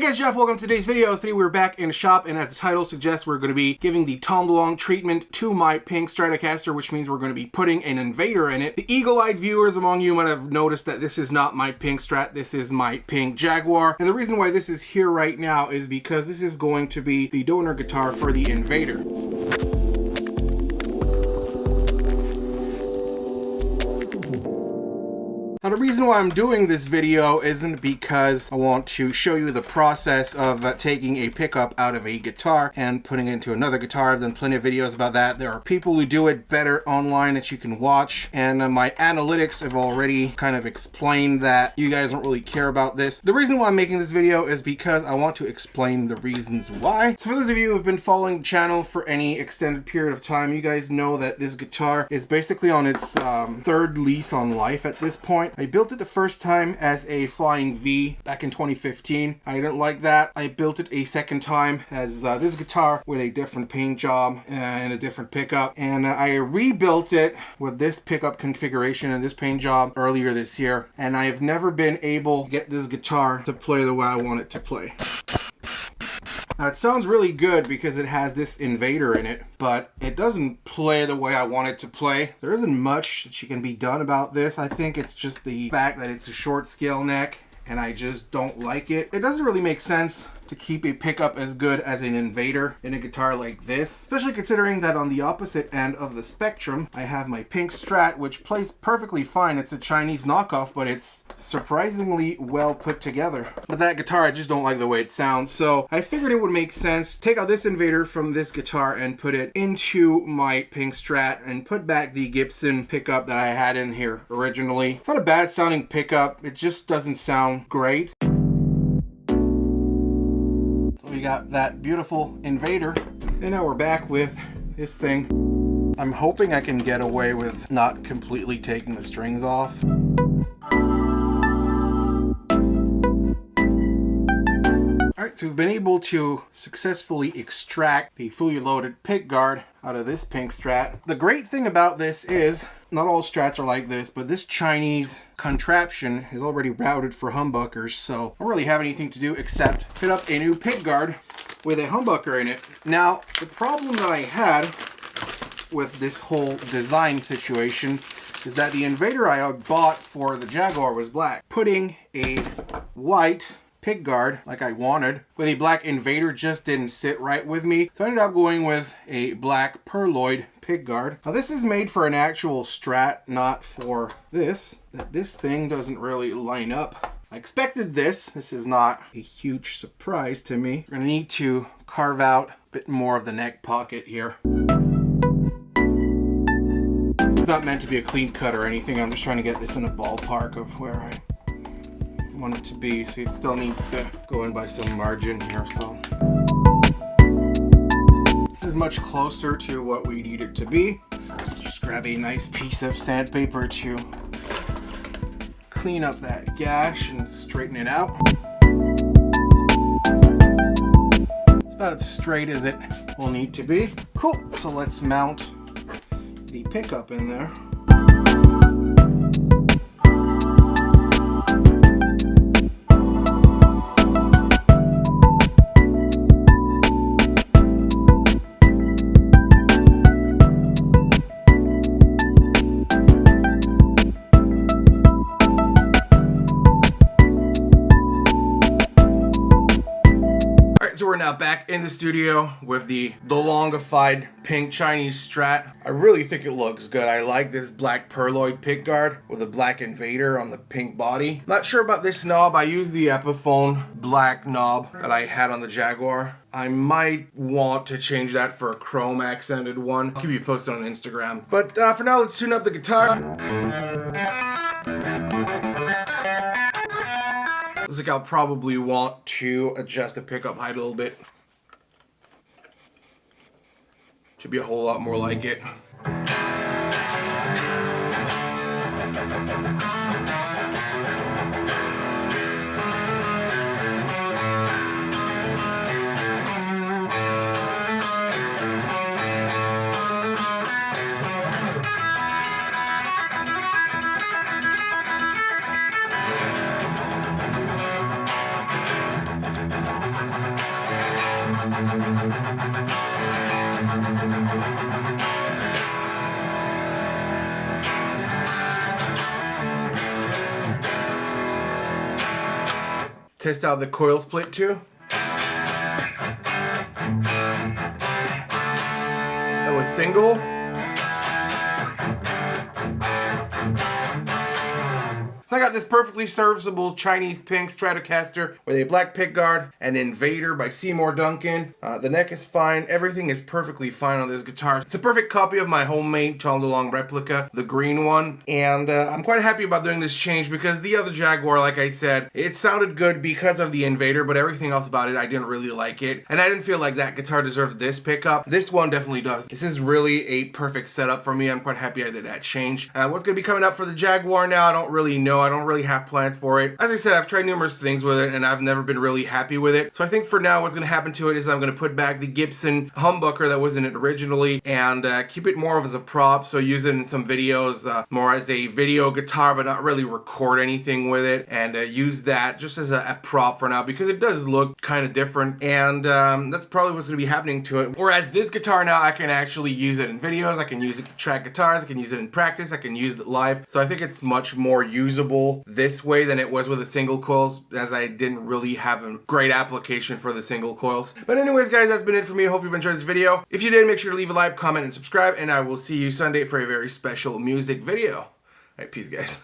guys, Jeff. Welcome to today's video. Today we're back in the shop, and as the title suggests, we're going to be giving the Delonge treatment to my pink Stratocaster, which means we're going to be putting an invader in it. The eagle-eyed viewers among you might have noticed that this is not my pink Strat, this is my pink Jaguar. And the reason why this is here right now is because this is going to be the donor guitar for the invader. Now, the reason why I'm doing this video isn't because I want to show you the process of taking a pickup out of a guitar and putting it into another guitar. I've done plenty of videos about that. There are people who do it better online that you can watch, and my analytics have already kind of explained that you guys don't really care about this. The reason why I'm making this video is because I want to explain the reasons why. So for those of you who have been following the channel for any extended period of time, you guys know that this guitar is basically on its third lease on life at this point. I built it the first time as a Flying V back in 2015. I didn't like that. I built it a second time as this guitar with a different paint job and a different pickup. And I rebuilt it with this pickup configuration and this paint job earlier this year. And I have never been able to get this guitar to play the way I want it to play. Now, it sounds really good because it has this invader in it, but it doesn't play the way I want it to play. There isn't much that can be done about this. I think it's just the fact that it's a short scale neck, and I just don't like it. It doesn't really make sense to keep a pickup as good as an invader in a guitar like this, especially considering that on the opposite end of the spectrum I have my pink Strat, which plays perfectly fine. It's a Chinese knockoff, but it's surprisingly well put together. But that guitar, I just don't like the way it sounds, so I figured it would make sense to take out this invader from this guitar and put it into my pink Strat and put back the Gibson pickup that I had in here originally. It's not a bad sounding pickup, it just doesn't sound great. We got that beautiful invader, and now we're back with this thing. I'm hoping I can get away with not completely taking the strings off. Alright, so we've been able to successfully extract the fully loaded pick guard out of this pink Strat. The great thing about this is, not all Strats are like this, but this Chinese contraption is already routed for humbuckers, so I don't really have anything to do except fit up a new pick guard with a humbucker in it. Now, the problem that I had with this whole design situation is that the invader I bought for the Jaguar was black. Putting a white pick guard like I wanted with a black invader just didn't sit right with me, so I ended up going with a black Perloid pick guard. Now, this is made for an actual Strat, not for this. This thing doesn't really line up. I expected this. This is not a huge surprise to me. We're gonna need to carve out a bit more of the neck pocket here. It's not meant to be a clean cut or anything. I'm just trying to get this in a ballpark of where I want it to be. See, it still needs to go in by some margin here, so this is much closer to what we need it to be. Just grab a nice piece of sandpaper to clean up that gash and straighten it out. It's about as straight as it will need to be. Cool, so let's mount the pickup in there. So we're now back in the studio with the Delongified pink Chinese Strat. I really think it looks good. I like this black Perloid pickguard with a black invader on the pink body. Not sure about this knob. I used the Epiphone black knob that I had on the Jaguar. I might want to change that for a chrome accented one. I'll keep you posted on Instagram. But for now, let's tune up the guitar. Looks like I'll probably want to adjust the pickup height a little bit. Should be a whole lot more like it. test out the coil split too. That was single. So I got this perfectly serviceable Chinese pink Stratocaster with a black pickguard and Invader by Seymour Duncan. The neck is fine. Everything is perfectly fine on this guitar. It's a perfect copy of my homemade Tom DeLonge replica, the green one. And I'm quite happy about doing this change because the other Jaguar, like I said, it sounded good because of the Invader, but everything else about it, I didn't really like it. And I didn't feel like that guitar deserved this pickup. This one definitely does. This is really a perfect setup for me. I'm quite happy I did that change. What's going to be coming up for the Jaguar now, I don't really know. I don't really have plans for it. As I said, I've tried numerous things with it and I've never been really happy with it. So I think for now what's going to happen to it is I'm going to put back the Gibson humbucker that was in it originally and keep it more of as a prop. So use it in some videos more as a video guitar but not really record anything with it, and use that just as a prop for now because it does look kind of different, and that's probably what's going to be happening to it. Whereas this guitar now I can actually use it in videos, I can use it to track guitars, I can use it in practice, I can use it live. So I think it's much more usable this way than it was with the single coils, as I didn't really have a great application for the single coils. But anyways guys, that's been it for me. I hope you've enjoyed this video. If you did, make sure to leave a like, comment, and subscribe, and I will see you Sunday for a very special music video. Alright, peace guys.